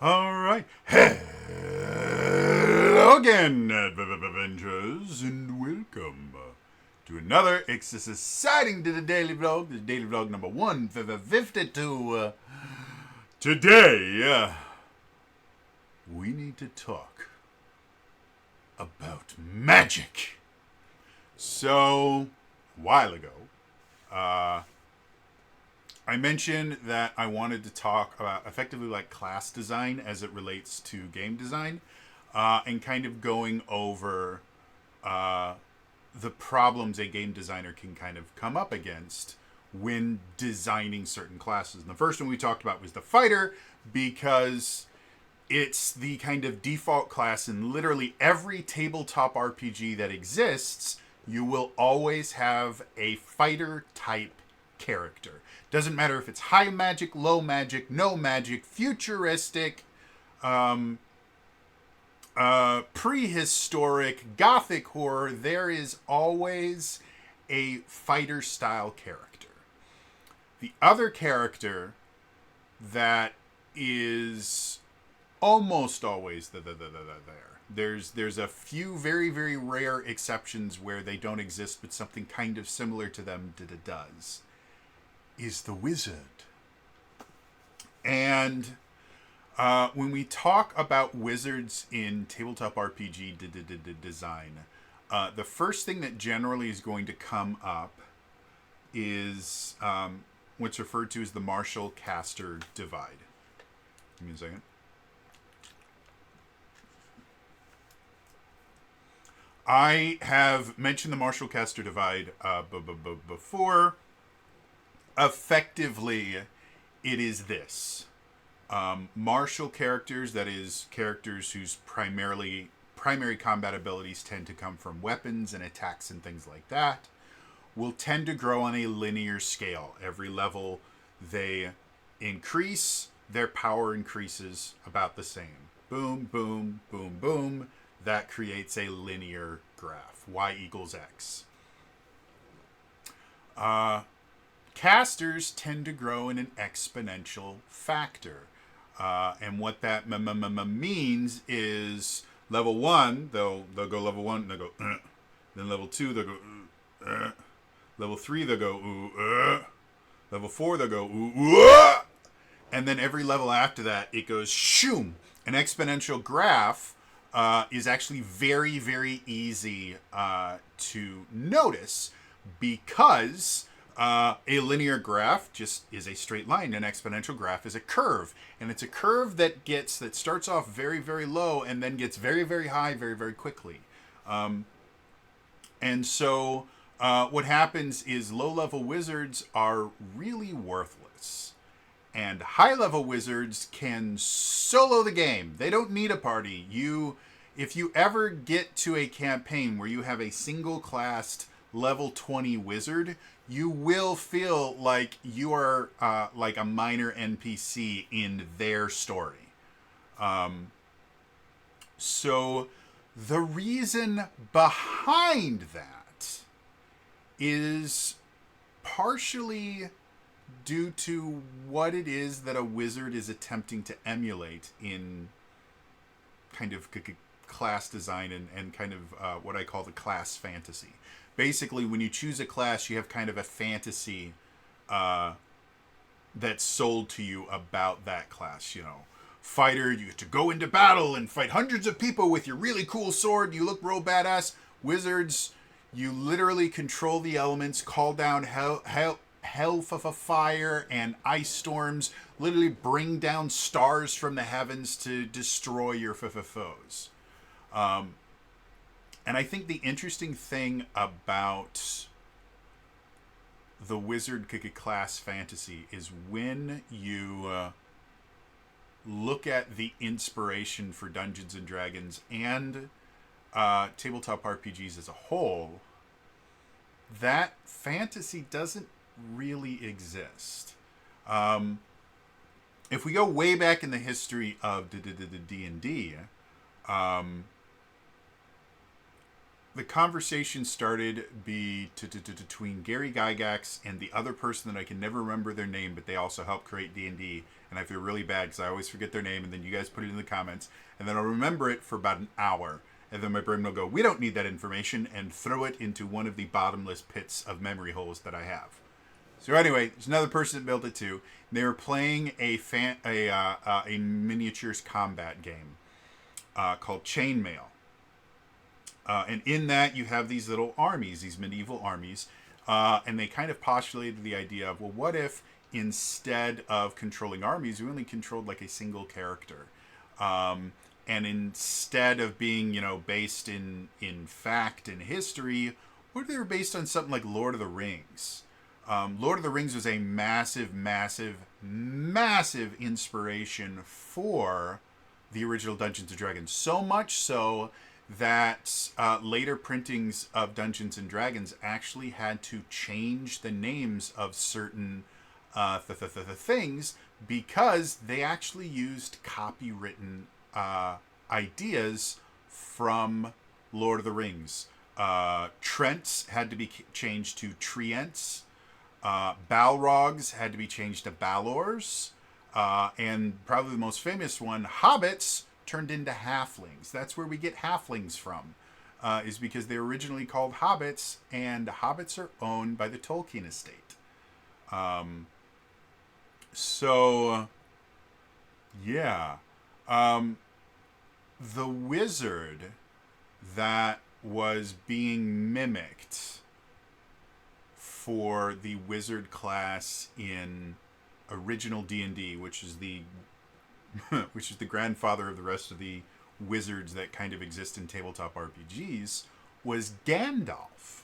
All right. Hello again, adventurers, and welcome to another exciting to the daily vlog. This is daily vlog number 152. Today, we need to talk about magic. So, a while ago, uh, I mentioned that I wanted to talk about effectively like class design as it relates to game design, and kind of going over uh, the problems a game designer can kind of come up against when designing certain classes. And the first one we talked about was the fighter, because it's the kind of default class in literally every tabletop RPG that exists. You will always have a fighter type character. Doesn't matter if it's high magic, low magic, no magic, futuristic, prehistoric, gothic horror. There is always a fighter style character. The other character that is almost always there. There's a few very rare exceptions where they don't exist, but something kind of similar to them does. Is the wizard. And when we talk about wizards in tabletop RPG design, the first thing that generally is going to come up is what's referred to as the Marshall Caster divide. Give me a second. I have mentioned the Marshall Caster divide before. Effectively, it is this. Martial characters, that is, characters whose primary combat abilities tend to come from weapons and attacks and things like that, will tend to grow on a linear scale. Every level they increase, their power increases about the same. Boom, boom, boom, boom. That creates a linear graph. Y equals X. Casters tend to grow in an exponential factor. And what that means is level 1, they'll go level 1, they'll go, then level 2, they'll go, level 3, they'll go, level 4, they'll go, and then every level after that, it goes, shoom. An exponential graph is actually very easy to notice, because a linear graph just is a straight line. An exponential graph is a curve, and it's a curve that starts off very low and then gets very high very quickly. And so what happens is low-level wizards are really worthless, and high-level wizards can solo the game. They don't need a party. If you ever get to a campaign where you have a single-classed level 20 wizard, you will feel like you are like a minor NPC in their story. So the reason behind that is partially due to what it is that a wizard is attempting to emulate in kind of class design and kind of what I call the class fantasy. Basically, when you choose a class, you have kind of a fantasy that's sold to you about that class. You know, fighter, you get to go into battle and fight hundreds of people with your really cool sword. You look real badass. Wizards, you literally control the elements, call down fire and ice storms, literally bring down stars from the heavens to destroy your foes. And I think the interesting thing about the wizard class fantasy is when you look at the inspiration for Dungeons and Dragons and tabletop RPGs as a whole, that fantasy doesn't really exist. If we go way back in the history of D&D, the conversation started between Gary Gygax and the other person that I can never remember their name, but they also helped create D&D, and I feel really bad because I always forget their name, and then you guys put it in the comments, and then I'll remember it for about an hour, and then my brain will go, we don't need that information, and throw it into one of the bottomless pits of memory holes that I have. So anyway, there's another person that built it too. They were playing a miniatures combat game called Chainmail. And in that, you have these little armies, these medieval armies, and they kind of postulated the idea of, well, what if instead of controlling armies, we only controlled like a single character? And instead of being, based in fact and history, what if they were based on something like Lord of the Rings? Lord of the Rings was a massive, massive, massive inspiration for the original Dungeons & Dragons. So much so that later printings of Dungeons & Dragons actually had to change the names of certain things because they actually used copywritten ideas from Lord of the Rings. Trents had to be changed to Trients. Balrogs had to be changed to Balors. And probably the most famous one, Hobbits, turned into Halflings. That's where we get Halflings from, is because they were originally called Hobbits, and Hobbits are owned by the Tolkien estate. Yeah. The wizard that was being mimicked for the wizard class in original D&D, which is the grandfather of the rest of the wizards that kind of exist in tabletop RPGs, was Gandalf.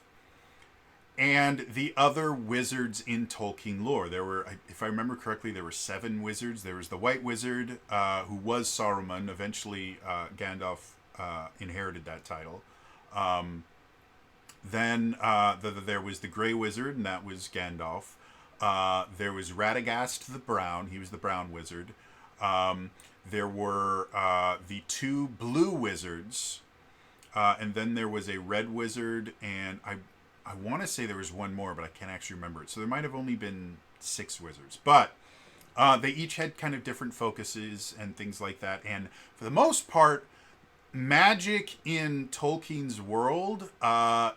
And the other wizards in Tolkien lore. There were, if I remember correctly, there were 7 wizards. There was the White Wizard, who was Saruman. Eventually, Gandalf inherited that title. Then there was the Grey Wizard, and that was Gandalf. There was Radagast the Brown. He was the Brown Wizard. There were the 2 Blue Wizards. And then there was a Red Wizard, and I want to say there was one more, but I can't actually remember it. So there might have only been 6 wizards. But they each had kind of different focuses and things like that. And for the most part, magic in Tolkien's world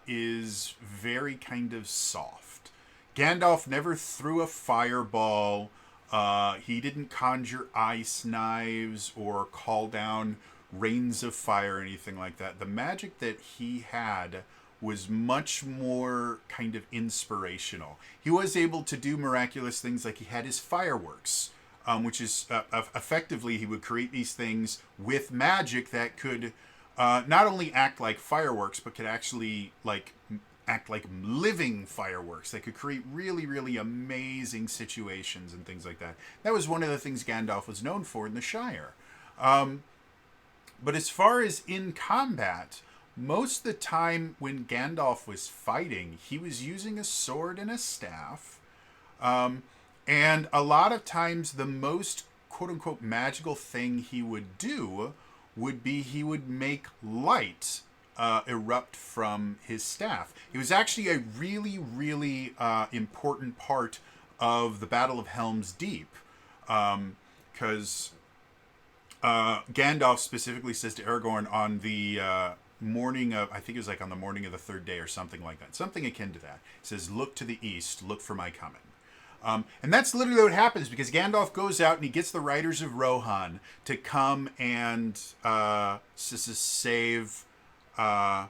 is very kind of soft. Gandalf never threw a fireball. He didn't conjure ice knives or call down rains of fire or anything like that. The magic that he had was much more kind of inspirational. He was able to do miraculous things, like he had his fireworks, which is effectively he would create these things with magic that could not only act like fireworks, but could actually act like living fireworks. They could create really, really amazing situations and things like that. That was one of the things Gandalf was known for in the Shire. But as far as in combat, most of the time when Gandalf was fighting, he was using a sword and a staff. And a lot of times the most quote-unquote magical thing he would do would be he would make light erupt from his staff. It was actually a really, really important part of the Battle of Helm's Deep. Because Gandalf specifically says to Aragorn on the morning of, I think it was like on the morning of the 3rd day or something like that. Something akin to that. He says, look to the east, look for my coming. And that's literally what happens, because Gandalf goes out and he gets the Riders of Rohan to come and save all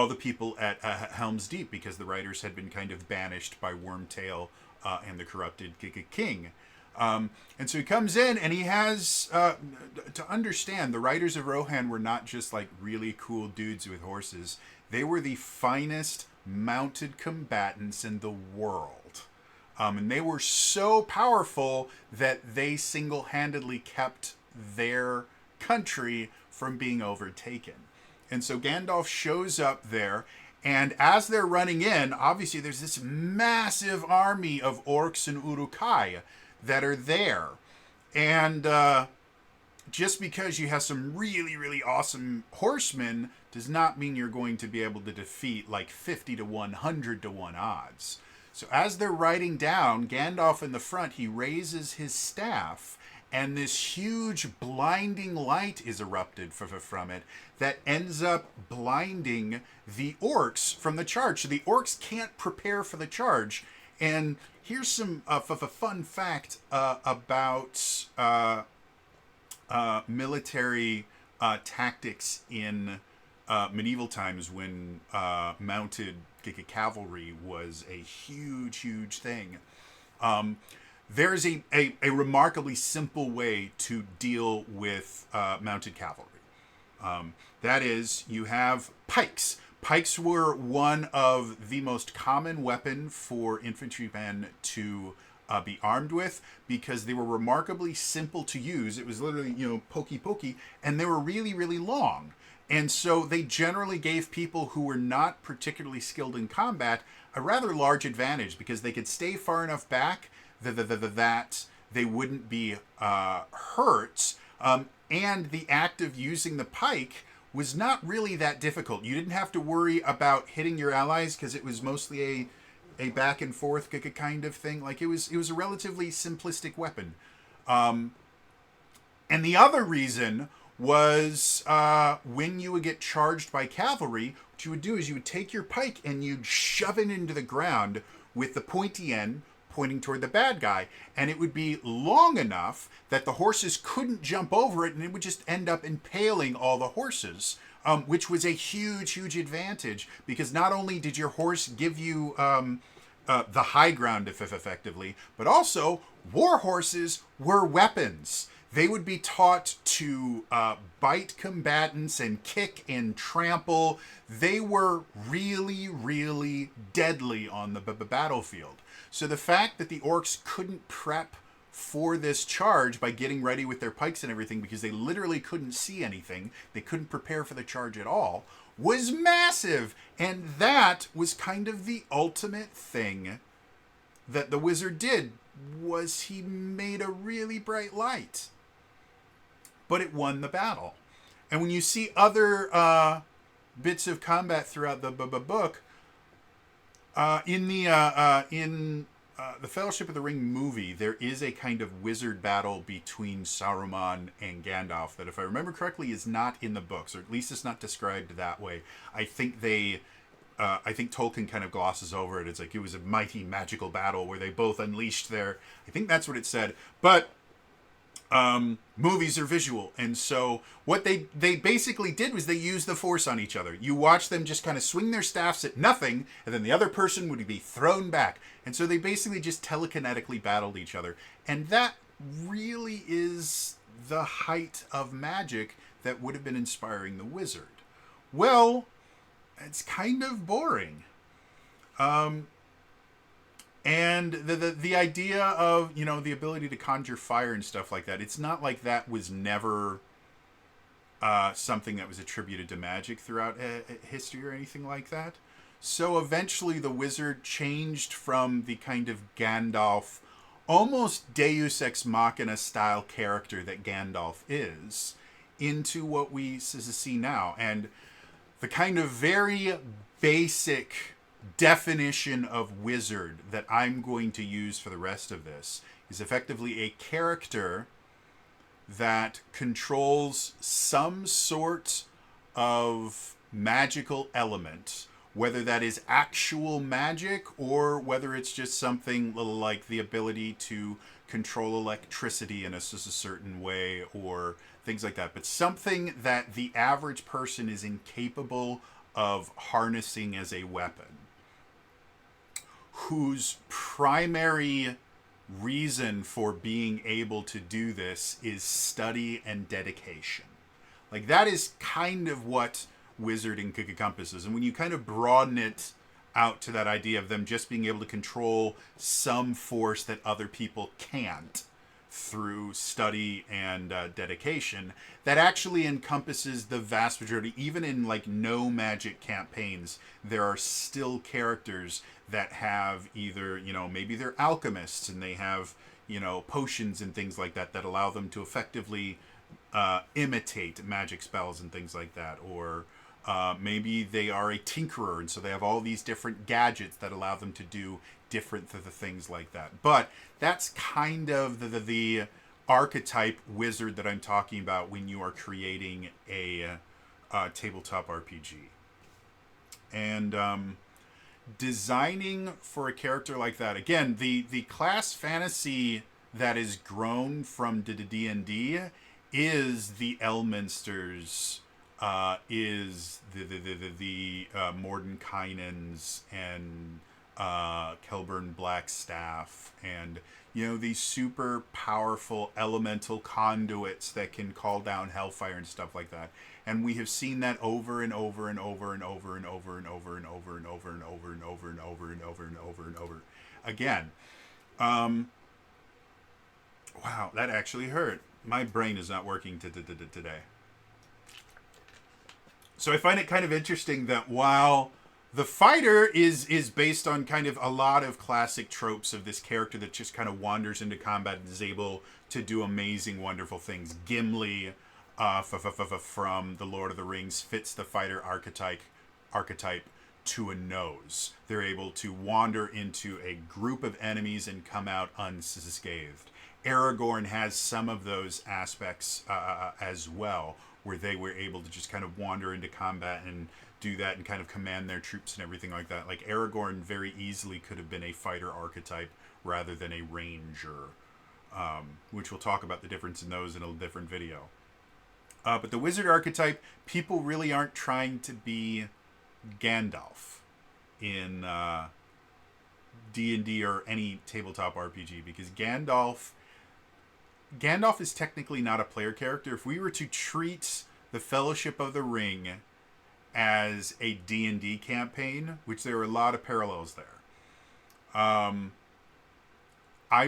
the people at Helm's Deep, because the Riders had been kind of banished by Wormtail and the corrupted king. And so he comes in and he has, to understand, the Riders of Rohan were not just like really cool dudes with horses. They were the finest mounted combatants in the world. And they were so powerful that they single-handedly kept their country from being overtaken. And so Gandalf shows up there, and as they're running in, obviously there's this massive army of orcs and Uruk-hai that are there. And just because you have some really, really awesome horsemen does not mean you're going to be able to defeat like 50 to 100 to 1 odds. So as they're riding down, Gandalf in the front, he raises his staff, and this huge blinding light is erupted from it that ends up blinding the orcs from the charge. So the orcs can't prepare for the charge. And here's some fun fact about military tactics in medieval times when mounted cavalry was a huge, huge thing. There's a remarkably simple way to deal with mounted cavalry. That is, you have pikes. Pikes were one of the most common weapon for infantrymen to be armed with because they were remarkably simple to use. It was literally, pokey pokey, and they were really, really long. And so they generally gave people who were not particularly skilled in combat a rather large advantage because they could stay far enough back that they wouldn't be hurt. And the act of using the pike was not really that difficult. You didn't have to worry about hitting your allies because it was mostly a back and forth kind of thing. Like it was a relatively simplistic weapon. And the other reason was when you would get charged by cavalry, what you would do is you would take your pike and you'd shove it into the ground with the pointy end pointing toward the bad guy, and it would be long enough that the horses couldn't jump over it, and it would just end up impaling all the horses, which was a huge, huge advantage because not only did your horse give you the high ground effectively, but also war horses were weapons. They would be taught to bite combatants and kick and trample. They were really, really deadly on the battlefield. So the fact that the orcs couldn't prep for this charge by getting ready with their pikes and everything because they literally couldn't see anything, they couldn't prepare for the charge at all, was massive. And that was kind of the ultimate thing that the wizard did, was he made a really bright light. But it won the battle. And when you see other bits of combat throughout the book, in the Fellowship of the Ring movie, there is a kind of wizard battle between Saruman and Gandalf that, if I remember correctly, is not in the books, or at least it's not described that way. I think Tolkien kind of glosses over it. It's like it was a mighty magical battle where they both unleashed their. I think that's what it said, but. Movies are visual, and so what they basically did was they used the force on each other. You watch them just kind of swing their staffs at nothing, and then the other person would be thrown back, and so they basically just telekinetically battled each other. And that really is the height of magic that would have been inspiring the wizard. Well, it's kind of boring. And the idea of, the ability to conjure fire and stuff like that, it's not like that was never something that was attributed to magic throughout history or anything like that. So eventually the wizard changed from the kind of Gandalf, almost Deus Ex Machina style character that Gandalf is, into what we see now. And the kind of very basic definition of wizard that I'm going to use for the rest of this is effectively a character that controls some sort of magical element, whether that is actual magic or whether it's just something like the ability to control electricity in a certain way or things like that, but something that the average person is incapable of harnessing as a weapon, whose primary reason for being able to do this is study and dedication. Like, that is kind of what wizarding encompasses. And when you kind of broaden it out to that idea of them just being able to control some force that other people can't through study and dedication, that actually encompasses the vast majority. Even in no magic campaigns, there are still characters that have either, maybe they're alchemists and they have, potions and things like that that allow them to effectively imitate magic spells and things like that, or maybe they are a tinkerer, and so they have all these different gadgets that allow them to do different things like that. But that's kind of the archetype wizard that I'm talking about when you are creating a tabletop RPG. And designing for a character like that, again, the class fantasy that is grown from D&D is the Elminsters, is the Mordenkainens and Kelburn Blackstaff, and these super powerful elemental conduits that can call down hellfire and stuff like that. And we have seen that over and over and over and over and over and over and over and over and over and over and over and over and over and over again. Wow, that actually hurt. My brain is not working today. So I find it kind of interesting that while the fighter is based on kind of a lot of classic tropes of this character that just kind of wanders into combat and is able to do amazing, wonderful things. Gimli from The Lord of the Rings fits the fighter archetype to a nose. They're able to wander into a group of enemies and come out unscathed. Aragorn has some of those aspects as well, where they were able to just kind of wander into combat and do that and kind of command their troops and everything like that. Like Aragorn very easily could have been a fighter archetype rather than a ranger, which we'll talk about the difference in those in a different video. But the wizard archetype, people really aren't trying to be Gandalf in D&D or any tabletop RPG, because Gandalf is technically not a player character. If we were to treat the Fellowship of the Ring as a D&D campaign, which there are a lot of parallels there, I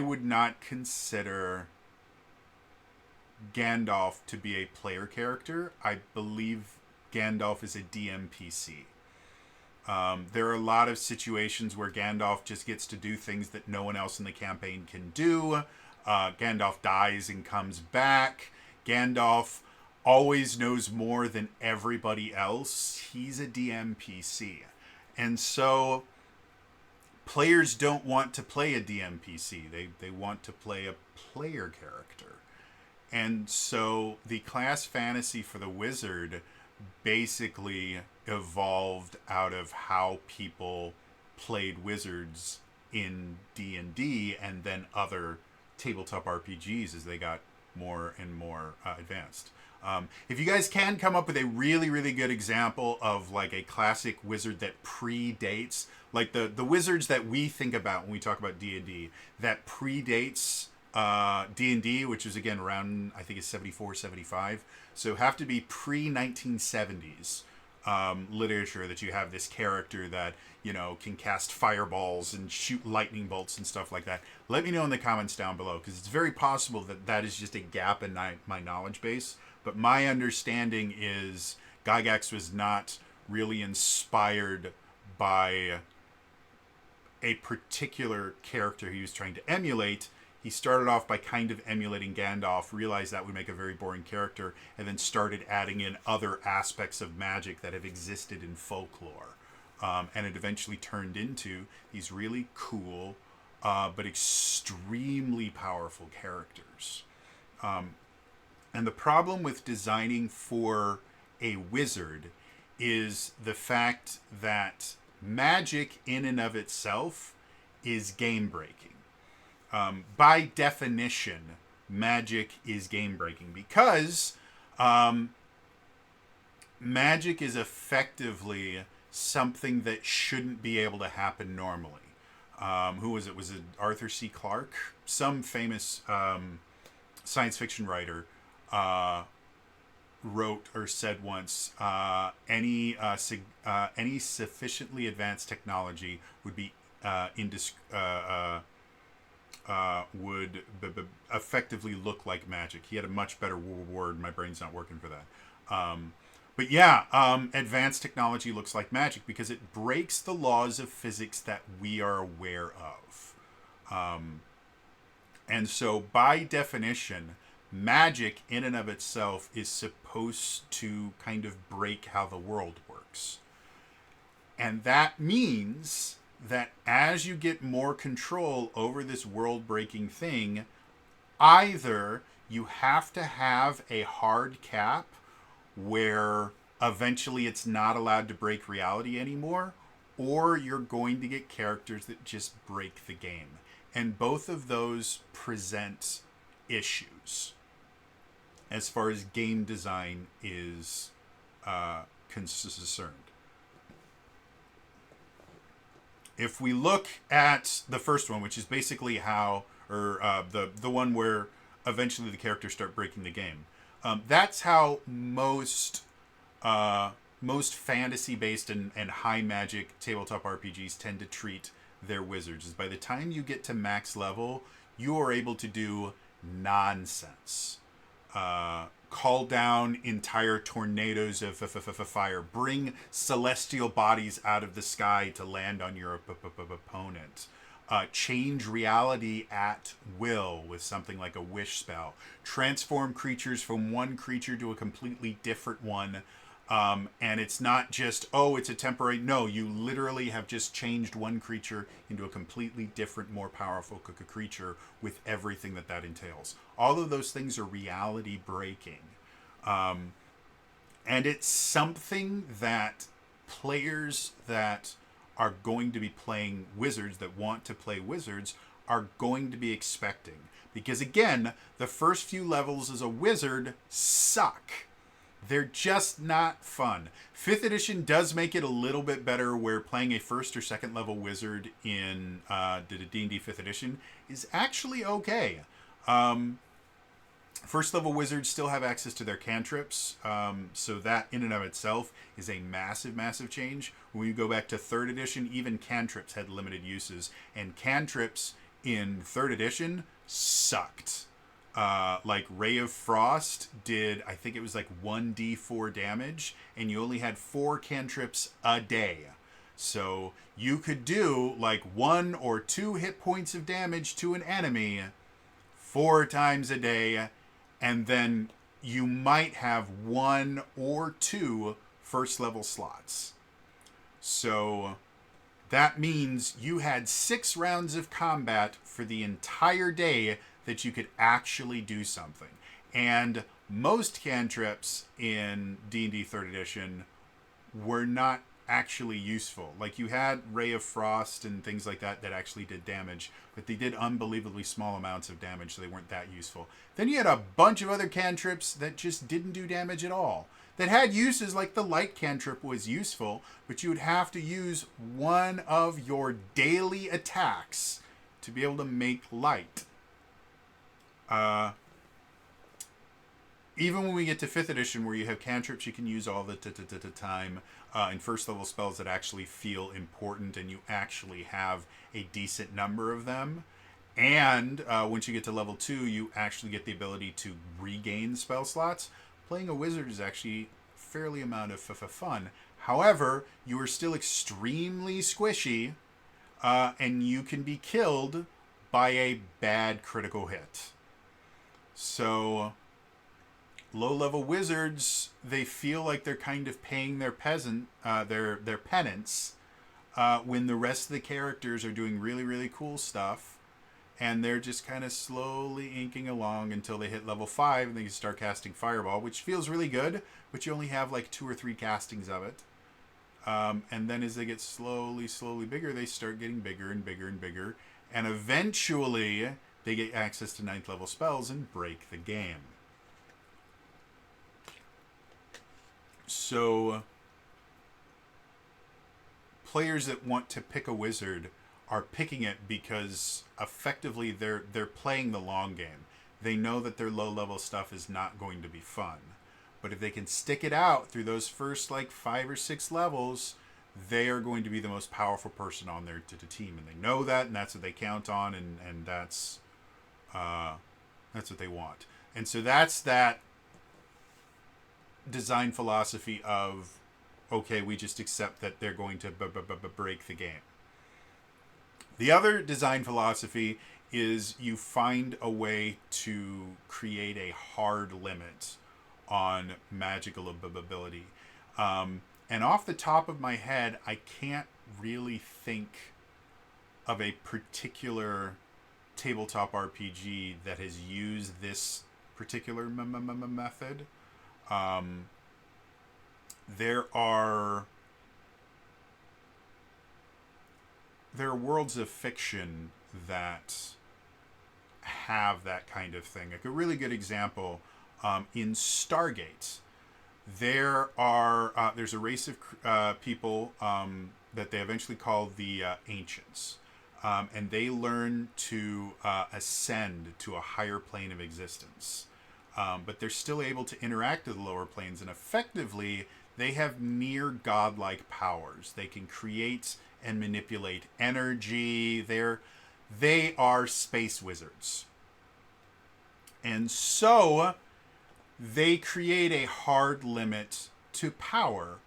would not consider Gandalf to be a player character. I believe Gandalf is a DMPC. There are a lot of situations where Gandalf just gets to do things that no one else in the campaign can do. Gandalf dies and comes back. Gandalf always knows more than everybody else. He's a DMPC. And so players don't want to play a DMPC. They want to play a player character. And so the class fantasy for the wizard basically evolved out of how people played wizards in D&D and then other tabletop RPGs as they got more and more advanced. If you guys can come up with a really, really good example of like a classic wizard that predates, like the wizards that we think about when we talk about D&D, that predates D&D, which is again around, I think it's 74, 75. So have to be pre-1970s literature that you have this character that, can cast fireballs and shoot lightning bolts and stuff like that. Let me know in the comments down below, because it's very possible that is just a gap in my knowledge base. But my understanding is Gygax was not really inspired by a particular character he was trying to emulate. He started off by kind of emulating Gandalf, realized that would make a very boring character, and then started adding in other aspects of magic that have existed in folklore. And it eventually turned into these really cool, but extremely powerful characters. And the problem with designing for a wizard is the fact that magic in and of itself is game breaking. By definition, magic is game breaking because magic is effectively something that shouldn't be able to happen normally. Who was it? Was it Arthur C. Clarke? Some famous science fiction writer wrote or said once, any sufficiently advanced technology would be would effectively look like magic. He had a much better word. My brain's not working for that. But yeah, advanced technology looks like magic because it breaks the laws of physics that we are aware of. And so by definition, magic in and of itself is supposed to kind of break how the world works. And that means that as you get more control over this world breaking thing, either you have to have a hard cap where eventually it's not allowed to break reality anymore, or you're going to get characters that just break the game. And both of those present issues as far as game design is concerned. If we look at the first one, which is basically how, or the one where eventually the characters start breaking the game, that's how most fantasy-based and high magic tabletop RPGs tend to treat their wizards. Is by the time you get to max level, you are able to do nonsense. Call down entire tornadoes of fire. Bring celestial bodies out of the sky to land on your opponent. Change reality at will with something like a wish spell. Transform creatures from one creature to a completely different one. And it's not just, oh, it's a temporary. No, you literally have just changed one creature into a completely different, more powerful creature with everything that entails. All of those things are reality breaking. And it's something that players that are going to be playing wizards, that want to play wizards, are going to be expecting. Because again, the first few levels as a wizard suck. They're just not fun. 5th edition does make it a little bit better, where playing a 1st or 2nd level wizard in D&D 5th edition is actually okay. 1st level wizards still have access to their cantrips, so that in and of itself is a massive, massive change. When you go back to 3rd edition, even cantrips had limited uses, and cantrips in 3rd edition sucked. Like Ray of Frost did, I think it was like 1d4 damage, and you only had 4 cantrips a day. So you could do like 1 or 2 hit points of damage to an enemy 4 times a day, and then you might have 1 or 2 first level slots. So that means you had 6 rounds of combat for the entire day that you could actually do something. And most cantrips in D&D 3rd edition were not actually useful. Like, you had Ray of Frost and things like that actually did damage, but they did unbelievably small amounts of damage, so they weren't that useful. Then you had a bunch of other cantrips that just didn't do damage at all, that had uses, like the light cantrip was useful, but you would have to use one of your daily attacks to be able to make light. Even when we get to 5th edition, where you have cantrips you can use all the time, and first level spells that actually feel important, and you actually have a decent number of them, and once you get to level 2, you actually get the ability to regain spell slots. Playing a wizard is actually a fairly amount of fun. However, you are still extremely squishy, and you can be killed by a bad critical hit. So low-level wizards, they feel like they're kind of paying their their penance, when the rest of the characters are doing really, really cool stuff, and they're just kind of slowly inking along until they hit level 5 and they start casting Fireball, which feels really good, but you only have like 2 or 3 castings of it. And then as they get slowly bigger, they start getting bigger and bigger and bigger, and eventually they get access to 9th level spells and break the game. So players that want to pick a wizard are picking it because effectively they're playing the long game. They know that their low level stuff is not going to be fun. But if they can stick it out through those first like 5 or 6 levels, they are going to be the most powerful person on their team, and they know that, and that's what they count on, and that's what they want. And so that's that design philosophy of, okay, we just accept that they're going to break the game. The other design philosophy is you find a way to create a hard limit on magical ability. And off the top of my head, I can't really think of a particular tabletop RPG that has used this particular method. Um, there are worlds of fiction that have that kind of thing. Like a really good example, in Stargate, there's a race of people that they eventually call the Ancients, and they learn to ascend to a higher plane of existence. But they're still able to interact with the lower planes, and effectively, they have near godlike powers. They can create and manipulate energy. They are space wizards. And so they create a hard limit to power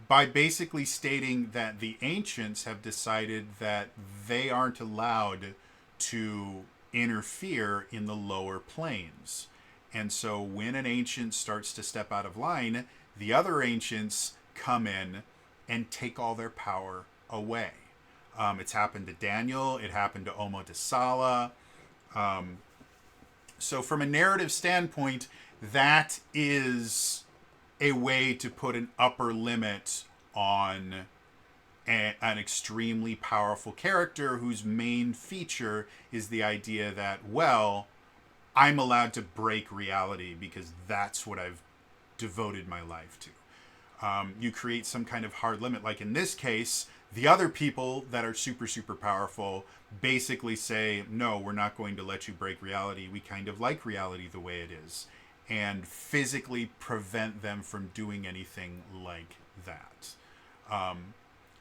by basically stating that the ancients have decided that they aren't allowed to interfere in the lower planes. And so when an ancient starts to step out of line, the other ancients come in and take all their power away. It's happened to Daniel. It happened to Omodesala. So from a narrative standpoint, that is a way to put an upper limit on an extremely powerful character whose main feature is the idea that, well, I'm allowed to break reality because that's what I've devoted my life to. You create some kind of hard limit. Like in this case, the other people that are super, super powerful basically say, no, we're not going to let you break reality. We kind of like reality the way it is. And physically prevent them from doing anything like that.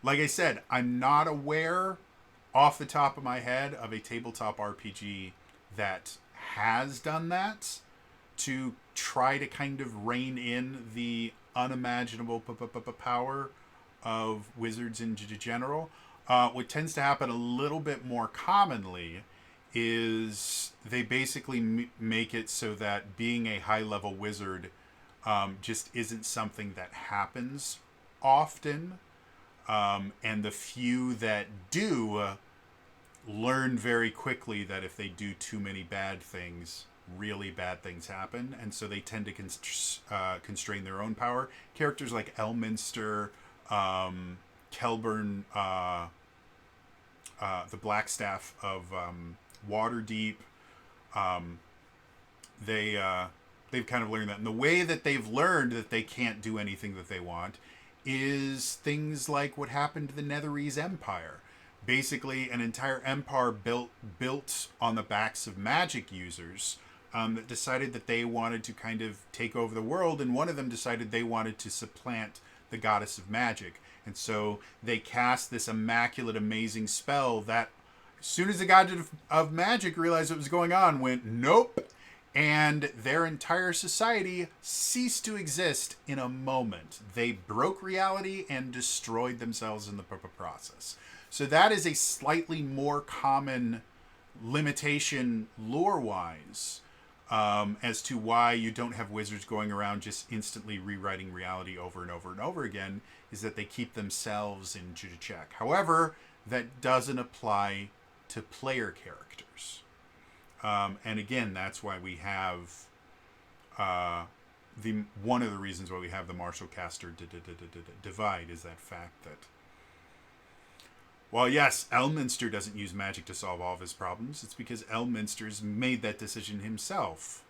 Like I said, I'm not aware off the top of my head of a tabletop RPG that has done that to try to kind of rein in the unimaginable power of wizards in general. What tends to happen a little bit more commonly is they basically make it so that being a high-level wizard just isn't something that happens often. And the few that do learn very quickly that if they do too many bad things, really bad things happen. And so they tend to constrain their own power. Characters like Elminster, Kelburn, the Blackstaff of Waterdeep, they've kind of learned that. And the way that they've learned that they can't do anything that they want is things like what happened to the Netherese Empire. Basically, an entire empire built on the backs of magic users that decided that they wanted to kind of take over the world, and one of them decided they wanted to supplant the goddess of magic. And so they cast this immaculate, amazing spell that as soon as the god of magic realized what was going on, went, nope. And their entire society ceased to exist in a moment. They broke reality and destroyed themselves in the process. So that is a slightly more common limitation lore-wise as to why you don't have wizards going around just instantly rewriting reality over and over and over again, is that they keep themselves in check. However, that doesn't apply to player characters. And again, that's why we have one of the reasons why we have the martial caster divide is that fact that, well, yes, Elminster doesn't use magic to solve all of his problems. It's because Elminster's made that decision himself.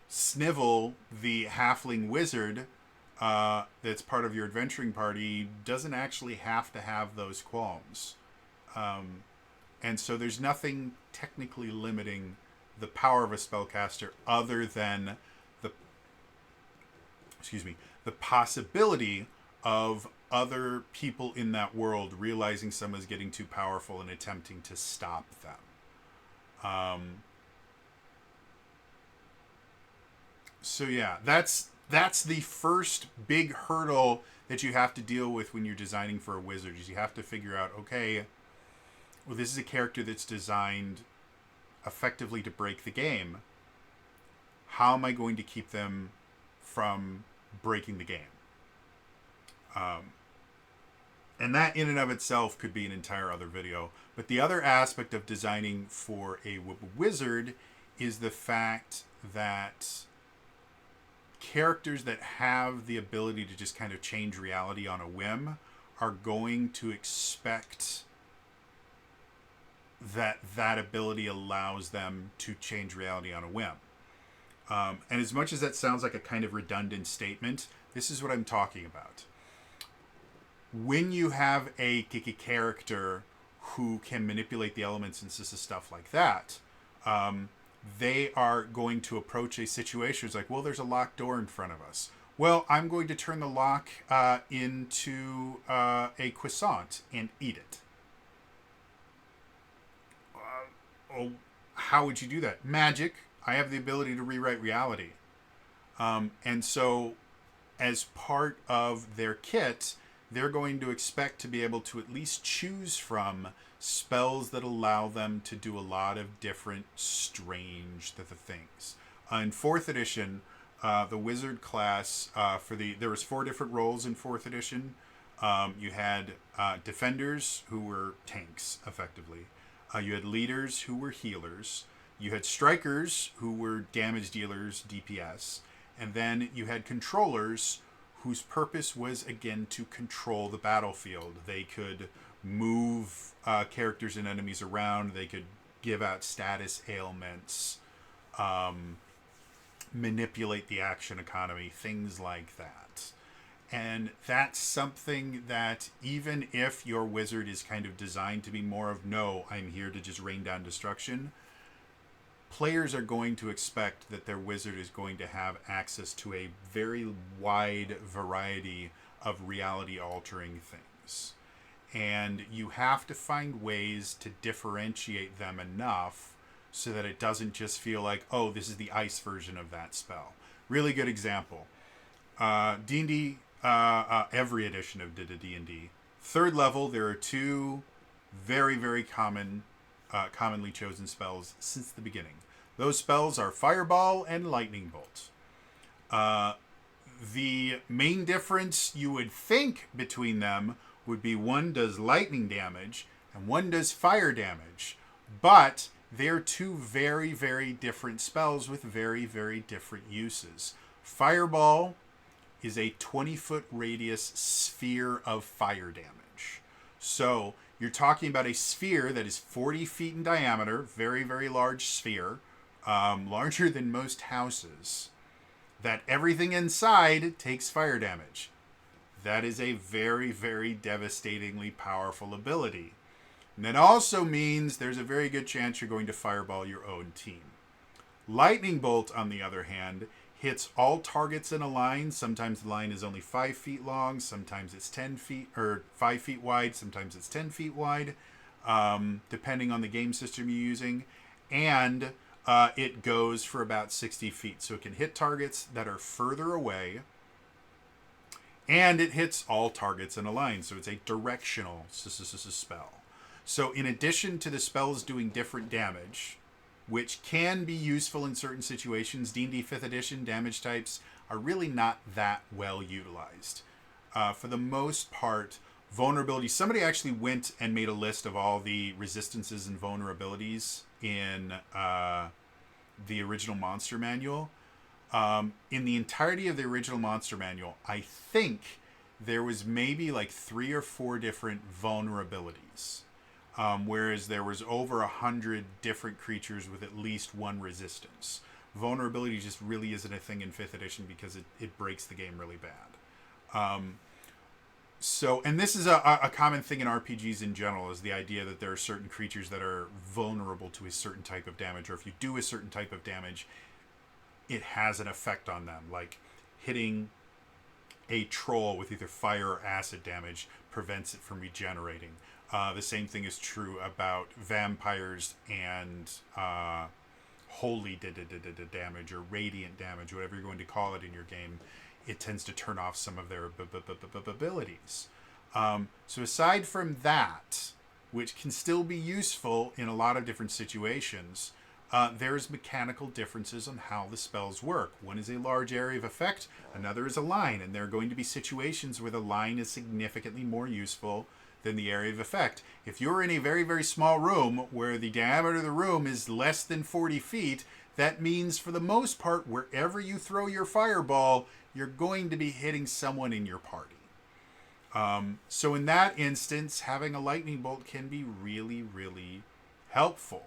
Snivel, the halfling wizard that's part of your adventuring party, doesn't actually have to have those qualms. And so there's nothing technically limiting the power of a spellcaster other than the possibility of other people in that world realizing someone's getting too powerful and attempting to stop them. So yeah, that's that's the first big hurdle that you have to deal with when you're designing for a wizard. Is you have to figure out, okay, well, this is a character that's designed effectively to break the game. How am I going to keep them from breaking the game? And that in and of itself could be an entire other video. But the other aspect of designing for a wizard is the fact that characters that have the ability to just kind of change reality on a whim are going to expect that that ability allows them to change reality on a whim. And as much as that sounds like a kind of redundant statement, this is what I'm talking about. When you have a character who can manipulate the elements and stuff like that, they are going to approach a situation. It's like, well, there's a locked door in front of us. Well, I'm going to turn the lock into a croissant and eat it. How would you do that? Magic. I have the ability to rewrite reality. And so, as part of their kit, they're going to expect to be able to at least choose from spells that allow them to do a lot of different strange things. In 4th edition, the wizard class, there was 4 different roles in 4th edition. You had defenders, who were tanks, effectively. You had leaders, who were healers. You had strikers, who were damage dealers, DPS. And then you had controllers, whose purpose was, again, to control the battlefield. They could move characters and enemies around. They could give out status ailments, manipulate the action economy, things like that. And that's something that even if your wizard is kind of designed to be more of, no, I'm here to just rain down destruction, players are going to expect that their wizard is going to have access to a very wide variety of reality-altering things. And you have to find ways to differentiate them enough so that it doesn't just feel like, oh, this is the ice version of that spell. Really good example. D&D, every edition of D&D. 3rd level, there are 2 very, very commonly chosen spells since the beginning. Those spells are Fireball and Lightning Bolt. The main difference you would think between them would be one does lightning damage and one does fire damage. But they're 2 very, very different spells with very, very different uses. Fireball is a 20-foot radius sphere of fire damage. So you're talking about a sphere that is 40 feet in diameter, very, very large sphere, larger than most houses, that everything inside takes fire damage. That is a very, very devastatingly powerful ability. And that also means there's a very good chance you're going to fireball your own team. Lightning Bolt, on the other hand, hits all targets in a line. Sometimes the line is only 5 feet long. Sometimes it's 10 feet or 5 feet wide. Sometimes it's 10 feet wide, depending on the game system you're using. And it goes for about 60 feet. So it can hit targets that are further away. And it hits all targets in a line. So it's a directional spell. So in addition to the spells doing different damage, which can be useful in certain situations, D&D 5th edition damage types are really not that well utilized. For the most part, vulnerabilities, somebody actually went and made a list of all the resistances and vulnerabilities in the original Monster Manual. In the entirety of the original Monster Manual, I think there was maybe like 3 or 4 different vulnerabilities. Whereas there was over 100 different creatures with at least 1 resistance. Vulnerability just really isn't a thing in 5th edition because it breaks the game really bad. And this is a common thing in RPGs in general, is the idea that there are certain creatures that are vulnerable to a certain type of damage, or if you do a certain type of damage, it has an effect on them. Like hitting a troll with either fire or acid damage prevents it from regenerating. The same thing is true about vampires and holy damage or radiant damage, whatever you're going to call it in your game, it tends to turn off some of their abilities. So aside from that, which can still be useful in a lot of different situations, there's mechanical differences on how the spells work. One is a large area of effect, another is a line, and there are going to be situations where the line is significantly more useful than the area of effect. If you're in a very, very small room where the diameter of the room is less than 40 feet, that means for the most part, wherever you throw your fireball, you're going to be hitting someone in your party. So in that instance, having a lightning bolt can be really, really helpful.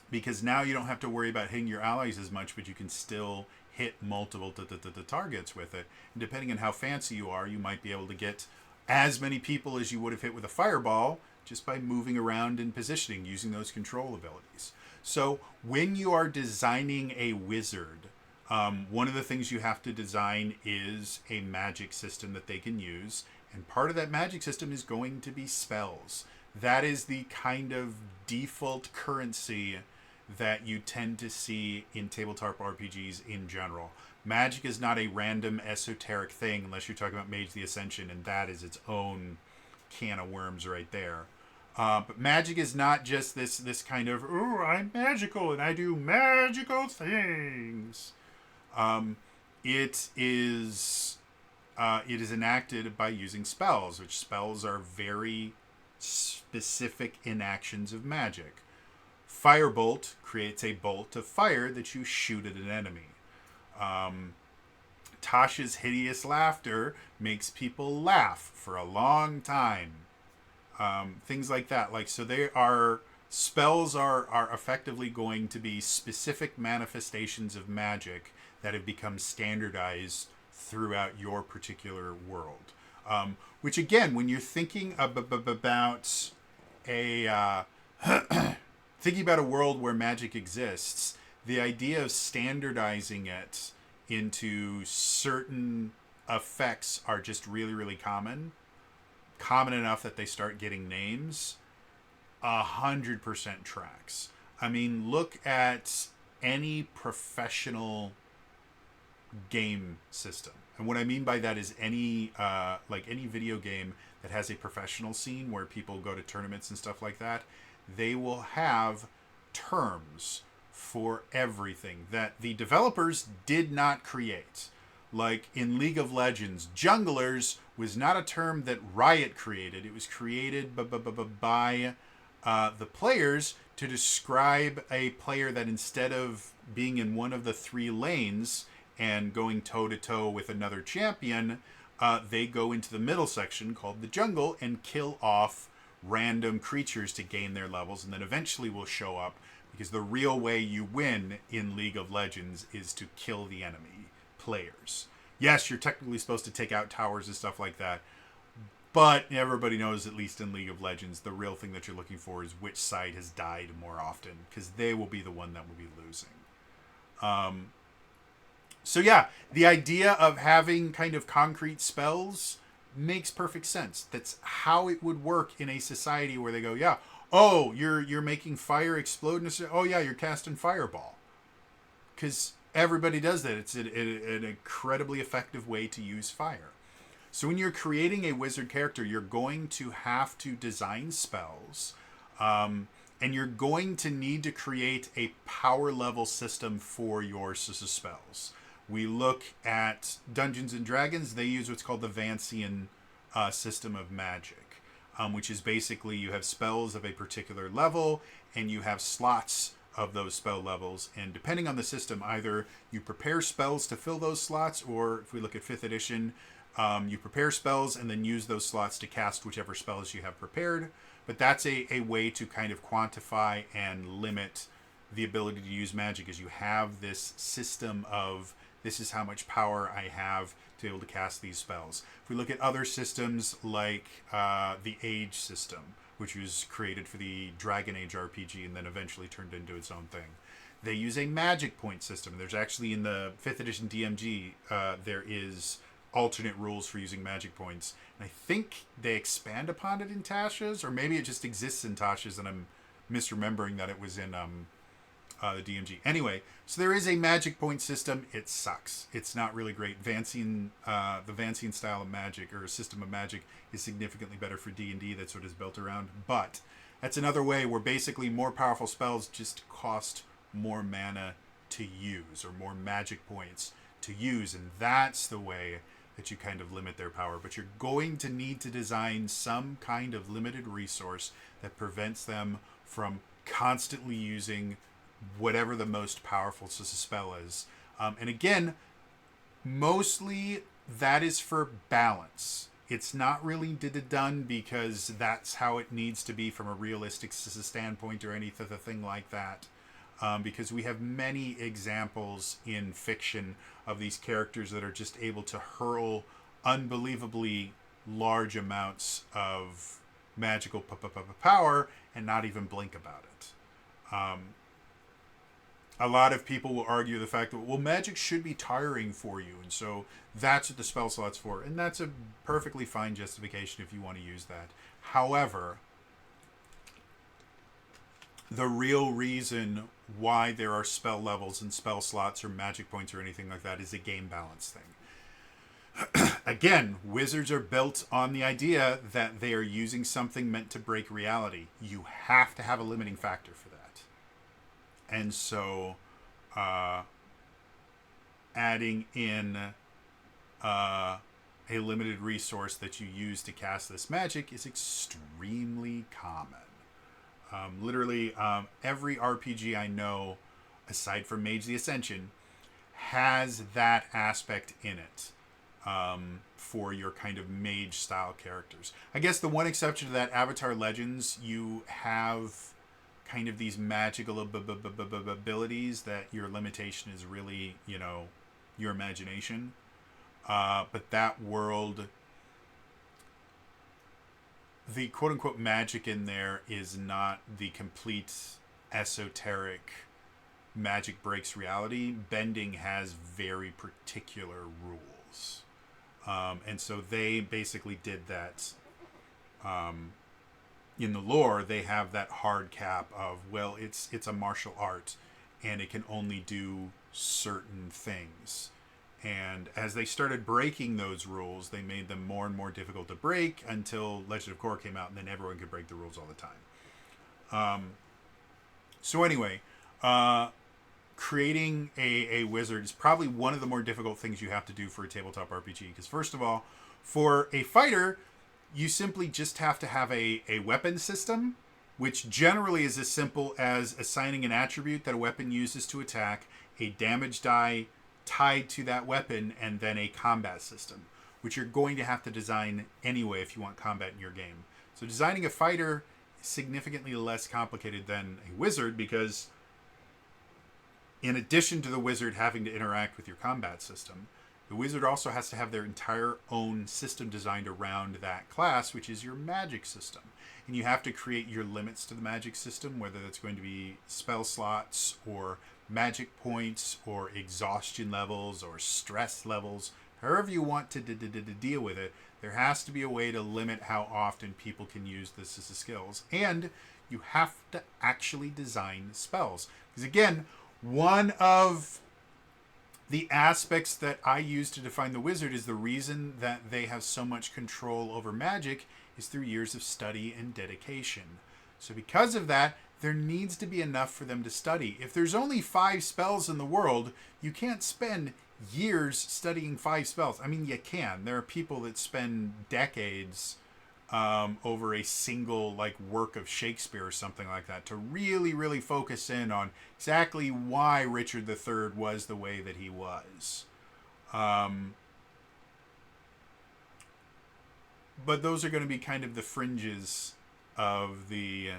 Because now you don't have to worry about hitting your allies as much, but you can still hit multiple targets with it. And depending on how fancy you are, you might be able to get as many people as you would have hit with a fireball just by moving around and positioning, using those control abilities. So when you are designing a wizard, one of the things you have to design is a magic system that they can use. And part of that magic system is going to be spells. That is the kind of default currency that you tend to see in tabletop RPGs in general. Magic is not a random esoteric thing unless you're talking about Mage the Ascension, and that is its own can of worms right there. But magic is not just this kind of, oh, I'm magical and I do magical things. It is enacted by using spells, which spells are very specific inactions of magic. Firebolt creates a bolt of fire that you shoot at an enemy. Tasha's hideous laughter makes people laugh for a long time. Things like that. Spells are effectively going to be specific manifestations of magic that have become standardized throughout your particular world. Which again, when you're thinking about thinking about a world where magic exists, the idea of standardizing it into certain effects are just really, really common enough that they start getting names. 100% tracks. I mean, look at any professional game system. And what I mean by that is any video game that has a professional scene where people go to tournaments and stuff like that, they will have terms for everything that the developers did not create. Like in League of Legends, junglers was not a term that Riot created. It was created by the players to describe a player that instead of being in one of the three lanes and going toe-to-toe with another champion, they go into the middle section called the jungle and kill off random creatures to gain their levels, and then eventually will show up, because the real way you win in League of Legends is to kill the enemy players. Yes, you're technically supposed to take out towers and stuff like that, but everybody knows, at least in League of Legends, the real thing that you're looking for is which side has died more often, because they will be the one that will be losing. So yeah, the idea of having kind of concrete spells makes perfect sense. That's how it would work in a society where they go, yeah, oh, you're making fire explode. Oh yeah, you're casting fireball. Because everybody does that. It's an incredibly effective way to use fire. So when you're creating a wizard character, you're going to have to design spells. And you're going to need to create a power level system for your spells. We look at Dungeons and Dragons. They use what's called the Vancian system of magic, which is basically you have spells of a particular level and you have slots of those spell levels. And depending on the system, either you prepare spells to fill those slots, or if we look at 5th edition, you prepare spells and then use those slots to cast whichever spells you have prepared. But that's a way to kind of quantify and limit the ability to use magic, is you have this system of, this is how much power I have to be able to cast these spells. If we look at other systems like the Age system, which was created for the Dragon Age RPG and then eventually turned into its own thing, they use a magic point system. There's actually, in the 5th edition DMG, there is alternate rules for using magic points. And I think they expand upon it in Tasha's, or maybe it just exists in Tasha's and I'm misremembering that it was in the DMG. Anyway, so there is a magic point system. It sucks. It's not really great. Vancian, the Vancian style of magic or system of magic is significantly better for D&D. That's what it's built around. But that's another way where basically more powerful spells just cost more mana to use or more magic points to use. And that's the way that you kind of limit their power. But you're going to need to design some kind of limited resource that prevents them from constantly using whatever the most powerful spell is. And again, mostly that is for balance. It's not really done because that's how it needs to be from a realistic standpoint or anything like that. Because we have many examples in fiction of these characters that are just able to hurl unbelievably large amounts of magical power and not even blink about it. A lot of people will argue the fact that, well, magic should be tiring for you, and so that's what the spell slot's for, and that's a perfectly fine justification if you want to use that. However, the real reason why there are spell levels and spell slots or magic points or anything like that is a game balance thing. Again, wizards are built on the idea that they are using something meant to break reality. You have to have a limiting factor for that. And so adding in a limited resource that you use to cast this magic is extremely common. Literally, every RPG I know, aside from Mage the Ascension, has that aspect in it for your kind of mage-style characters. I guess the one exception to that, Avatar Legends, you have kind of these magical abilities that your limitation is really, your imagination. But that world, the quote-unquote magic in there is not the complete esoteric magic breaks reality. Bending has very particular rules. And so they basically did that. In the lore, they have that hard cap of, well, it's a martial art, and it can only do certain things. And as they started breaking those rules, they made them more and more difficult to break until Legend of Korra came out, and then everyone could break the rules all the time. So anyway, creating a wizard is probably one of the more difficult things you have to do for a tabletop RPG. Because first of all, for a fighter, you simply just have to have a weapon system, which generally is as simple as assigning an attribute that a weapon uses to attack, a damage die tied to that weapon, and then a combat system, which you're going to have to design anyway if you want combat in your game. So designing a fighter is significantly less complicated than a wizard, because in addition to the wizard having to interact with your combat system, the wizard also has to have their entire own system designed around that class, which is your magic system. And you have to create your limits to the magic system, whether that's going to be spell slots or magic points or exhaustion levels or stress levels. However you want to deal with it, there has to be a way to limit how often people can use this as skills. And you have to actually design spells. Because again, one of the aspects that I use to define the wizard is the reason that they have so much control over magic is through years of study and dedication. So because of that, there needs to be enough for them to study. If there's only 5 spells in the world, you can't spend years studying 5 spells. I mean, you can. There are people that spend decades over a single work of Shakespeare or something like that to really, really focus in on exactly why Richard III was the way that he was. But those are going to be kind of the fringes of the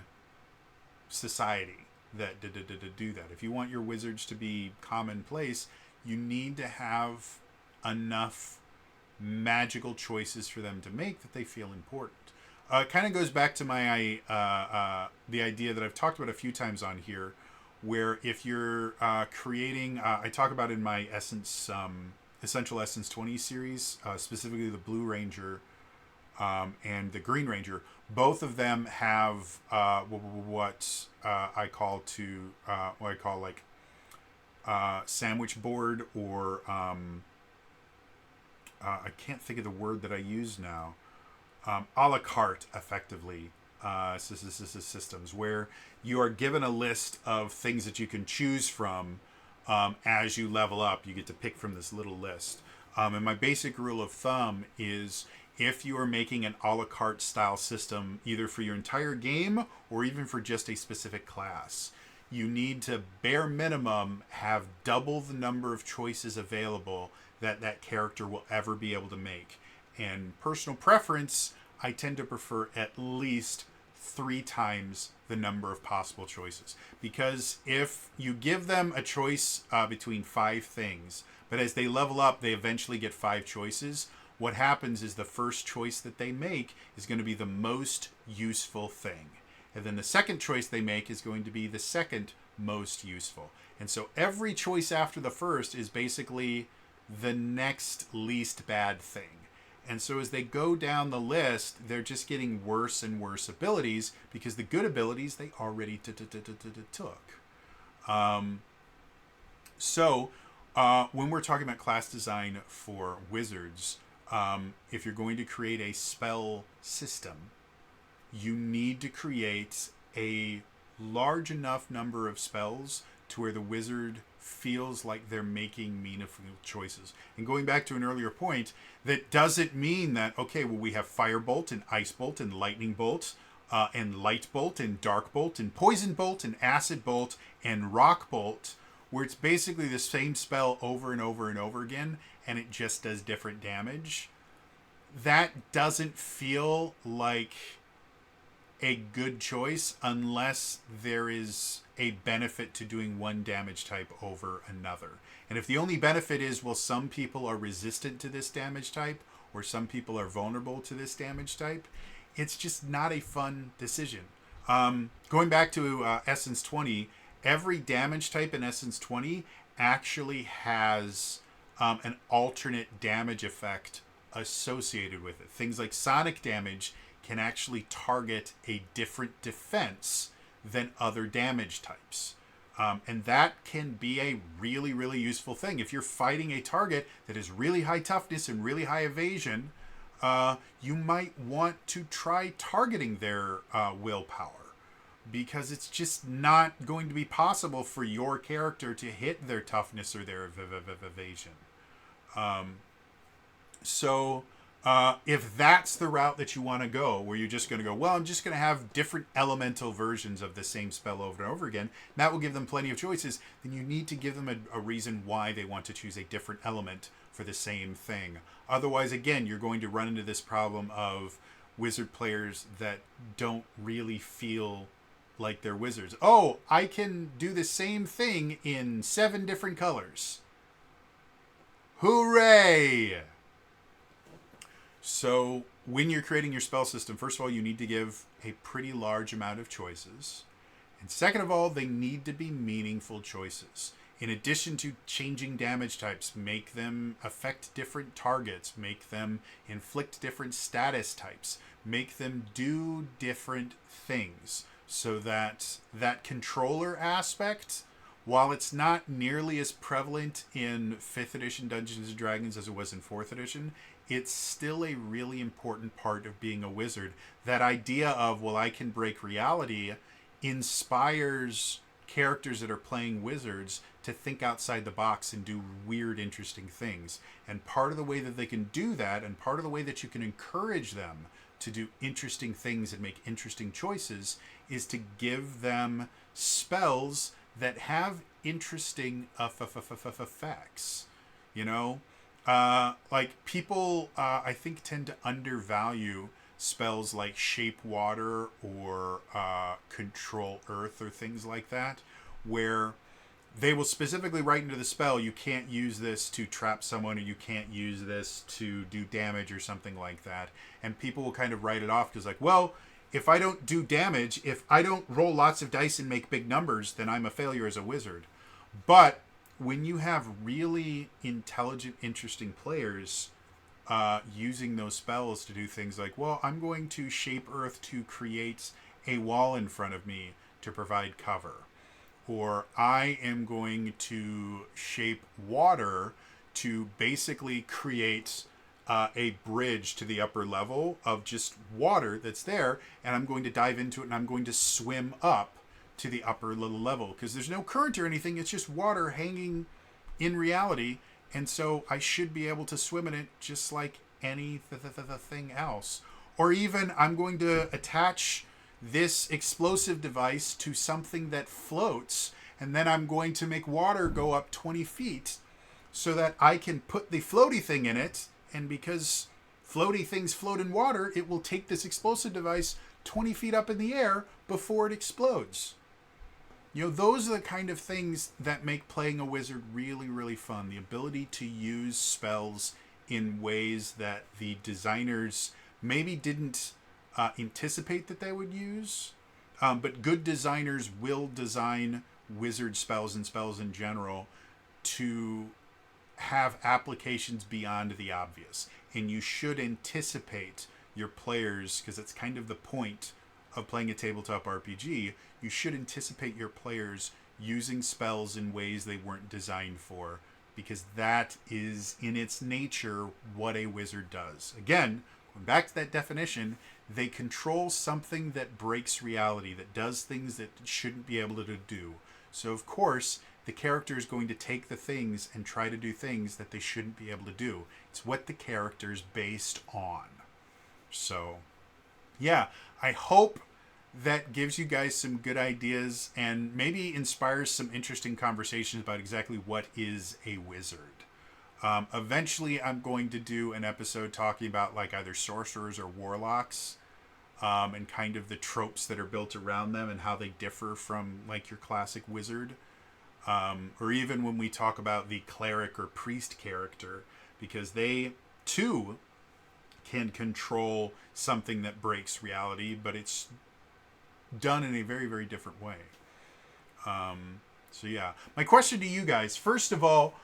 society that do that. If you want your wizards to be commonplace, you need to have enough magical choices for them to make that they feel important. It kind of goes back to my the idea that I've talked about a few times on here, where if you're creating, I talk about in my Essence Essential Essence 20 series, specifically the Blue Ranger and the Green Ranger. Both of them have what I call like sandwich board, or I can't think of the word that I use now. A la carte, effectively, systems where you are given a list of things that you can choose from. As you level up, you get to pick from this little list. And my basic rule of thumb is, if you are making an a la carte style system, either for your entire game or even for just a specific class, you need to bare minimum have double the number of choices available that that character will ever be able to make. And personal preference, I tend to prefer at least 3 times the number of possible choices. Because if you give them a choice between 5 things, but as they level up, they eventually get 5 choices, what happens is the first choice that they make is going to be the most useful thing. And then the second choice they make is going to be the second most useful. And so every choice after the first is basically the next least bad thing. And so as they go down the list, they're just getting worse and worse abilities, because the good abilities they already took. So when we're talking about class design for wizards, if you're going to create a spell system, you need to create a large enough number of spells to where the wizard feels like they're making meaningful choices. And going back to an earlier point, that doesn't mean that, okay, well, we have Firebolt and Ice Bolt and Lightning Bolt and Light Bolt and Dark Bolt and Poison Bolt and Acid Bolt and Rock Bolt, where it's basically the same spell over and over and over again, and it just does different damage. That doesn't feel like a good choice unless there is a benefit to doing one damage type over another. And if the only benefit is, well, some people are resistant to this damage type, or some people are vulnerable to this damage type, it's just not a fun decision. Going back to Essence 20, every damage type in Essence 20 actually has an alternate damage effect associated with it. Things like sonic damage can actually target a different defense than other damage types. And that can be a really, really useful thing. If you're fighting a target that is really high toughness and really high evasion, you might want to try targeting their willpower, because it's just not going to be possible for your character to hit their toughness or their evasion. So if that's the route that you want to go, where you're just going to go, well, I'm just going to have different elemental versions of the same spell over and over again, that will give them plenty of choices, then you need to give them a reason why they want to choose a different element for the same thing. Otherwise, again, you're going to run into this problem of wizard players that don't really feel like they're wizards. Oh, I can do the same thing in 7 different colors. Hooray! So when you're creating your spell system, first of all, you need to give a pretty large amount of choices. And second of all, they need to be meaningful choices. In addition to changing damage types, make them affect different targets, make them inflict different status types, make them do different things, so that that controller aspect, while it's not nearly as prevalent in 5th edition Dungeons & Dragons as it was in 4th edition, it's still a really important part of being a wizard. That idea of, well, I can break reality, inspires characters that are playing wizards to think outside the box and do weird, interesting things. And part of the way that they can do that, and part of the way that you can encourage them to do interesting things and make interesting choices, is to give them spells that have interesting effects. You know? Like, people, I think, tend to undervalue spells like Shape Water or Control Earth or things like that, where they will specifically write into the spell, you can't use this to trap someone, or you can't use this to do damage or something like that. And people will kind of write it off because, like, well, if I don't do damage, if I don't roll lots of dice and make big numbers, then I'm a failure as a wizard. But when you have really intelligent, interesting players, using those spells to do things like, well, I'm going to shape earth to create a wall in front of me to provide cover. Or I am going to shape water to basically create a bridge to the upper level of just water that's there, and I'm going to dive into it and I'm going to swim up to the upper little level because there's no current or anything, it's just water hanging in reality, and so I should be able to swim in it just like any thing else. Or even I'm going to attach this explosive device to something that floats, and then I'm going to make water go up 20 feet so that I can put the floaty thing in it, and because floaty things float in water, it will take this explosive device 20 feet up in the air before it explodes. You know, those are the kind of things that make playing a wizard really, really fun. The ability to use spells in ways that the designers maybe didn't anticipate that they would use. But good designers will design wizard spells and spells in general to have applications beyond the obvious. And you should anticipate your players, because it's kind of the point of playing a tabletop RPG. You should anticipate your players using spells in ways they weren't designed for, because that is in its nature what a wizard does. Again, going back to that definition, they control something that breaks reality, that does things that it shouldn't be able to do. So of course, the character is going to take the things and try to do things that they shouldn't be able to do. It's what the character is based on. So, yeah, I hope that gives you guys some good ideas and maybe inspires some interesting conversations about exactly what is a wizard. Eventually, I'm going to do an episode talking about like either sorcerers or warlocks, and kind of the tropes that are built around them and how they differ from like your classic wizard. Or even when we talk about the cleric or priest character, because they too can control something that breaks reality, but it's done in a very, very different way. So yeah, my question to you guys, first of all,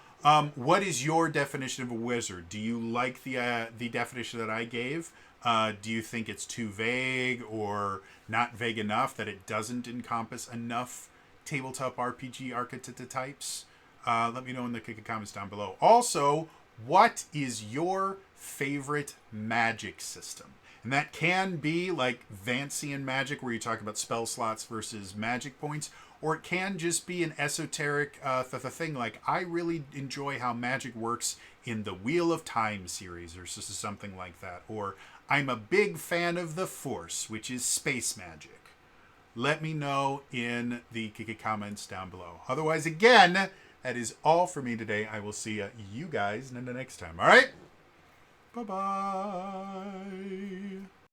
what is your definition of a wizard? Do you like the definition that I gave? Do you think it's too vague or not vague enough that it doesn't encompass enough tabletop RPG archetypes? Let me know in the comments down below. Also, what is your favorite magic system? And that can be like Vancian magic, where you talk about spell slots versus magic points, or it can just be an esoteric thing. Like, I really enjoy how magic works in the Wheel of Time series, or something like that. Or I'm a big fan of the Force, which is space magic. Let me know in the comments down below. Otherwise, again, that is all for me today. I will see you guys in the next time. All right? Bye-bye.